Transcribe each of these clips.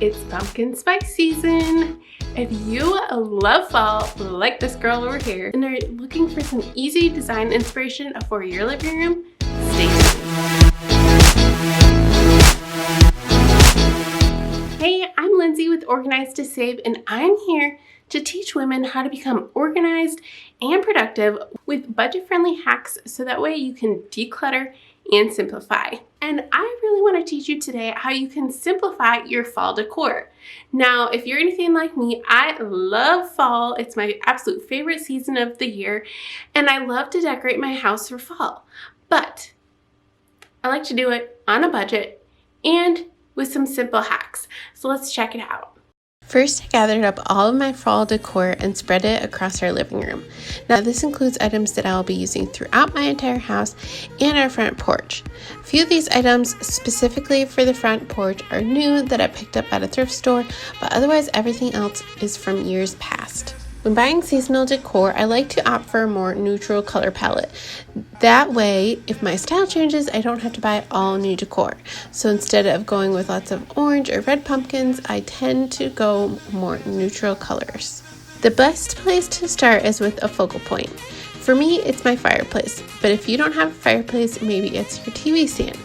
It's pumpkin spice season. If you love fall, like this girl over here, and are looking for some easy design inspiration for your living room, stay tuned. Hey, I'm Lindsay with 𝐒𝐻𝐿𝐼𝐍𝐼, and I'm here to teach women how to become organized and productive with budget-friendly hacks so that way you can declutter and simplify. And I really want to teach you today how you can simplify your fall decor. Now, if you're anything like me, I love fall. It's my absolute favorite season of the year, and I love to decorate my house for fall. But I like to do it on a budget and with some simple hacks. So let's check it out. First, I gathered up all of my fall decor and spread it across our living room. Now, this includes items that I will be using throughout my entire house and our front porch. A few of these items specifically for the front porch are new that I picked up at a thrift store, but otherwise everything else is from years past. When buying seasonal decor, I like to opt for a more neutral color palette. That way, if my style changes, I don't have to buy all new decor. So instead of going with lots of orange or red pumpkins, I tend to go more neutral colors. The best place to start is with a focal point. For me, it's my fireplace, but if you don't have a fireplace, maybe it's your TV stand.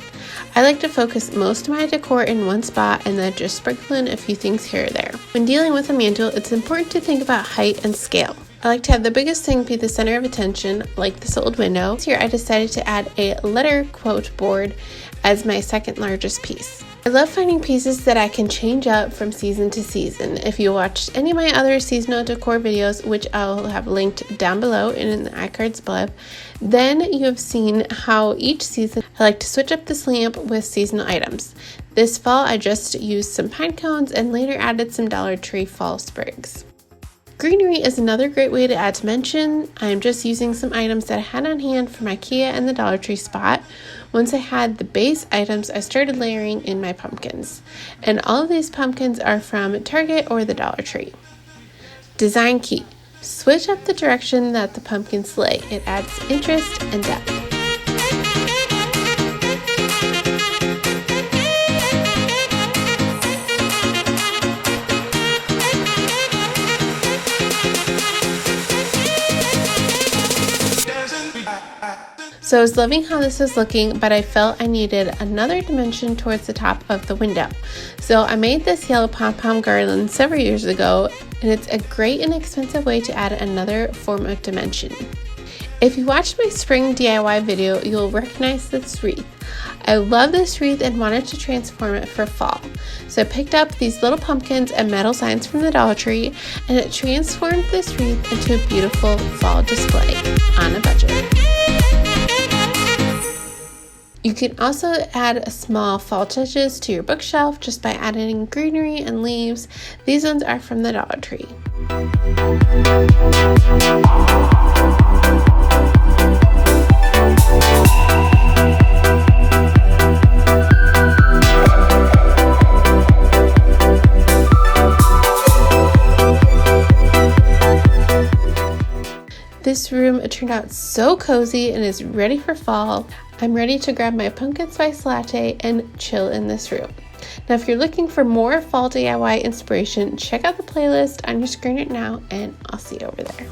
I like to focus most of my decor in one spot and then just sprinkle in a few things here or there. When dealing with a mantle, it's important to think about height and scale. I like to have the biggest thing be the center of attention, like this old window. This year I decided to add a letter quote board as my second largest piece. I love finding pieces that I can change up from season to season. If you watched any of my other seasonal decor videos, which I'll have linked down below and in the iCards below, then you have seen how each season I like to switch up this lamp with seasonal items. This fall I just used some pine cones and later added some Dollar Tree fall sprigs. Greenery is another great way to add dimension. I'm just using some items that I had on hand from IKEA and the Dollar Tree spot. Once I had the base items, I started layering in my pumpkins. And all of these pumpkins are from Target or the Dollar Tree. Design key. Switch up the direction that the pumpkins lay. It adds interest and depth. So I was loving how this was looking, but I felt I needed another dimension towards the top of the window. So I made this yellow pom-pom garland several years ago, and it's a great and inexpensive way to add another form of dimension. If you watched my spring DIY video, you'll recognize this wreath. I love this wreath and wanted to transform it for fall. So I picked up these little pumpkins and metal signs from the Dollar Tree, and it transformed this wreath into a beautiful fall display on a budget. You can also add small fall touches to your bookshelf just by adding greenery and leaves. These ones are from the Dollar Tree. This room turned out so cozy and is ready for fall. I'm ready to grab my pumpkin spice latte and chill in this room. Now, if you're looking for more fall DIY inspiration, check out the playlist on your screen right now, and I'll see you over there.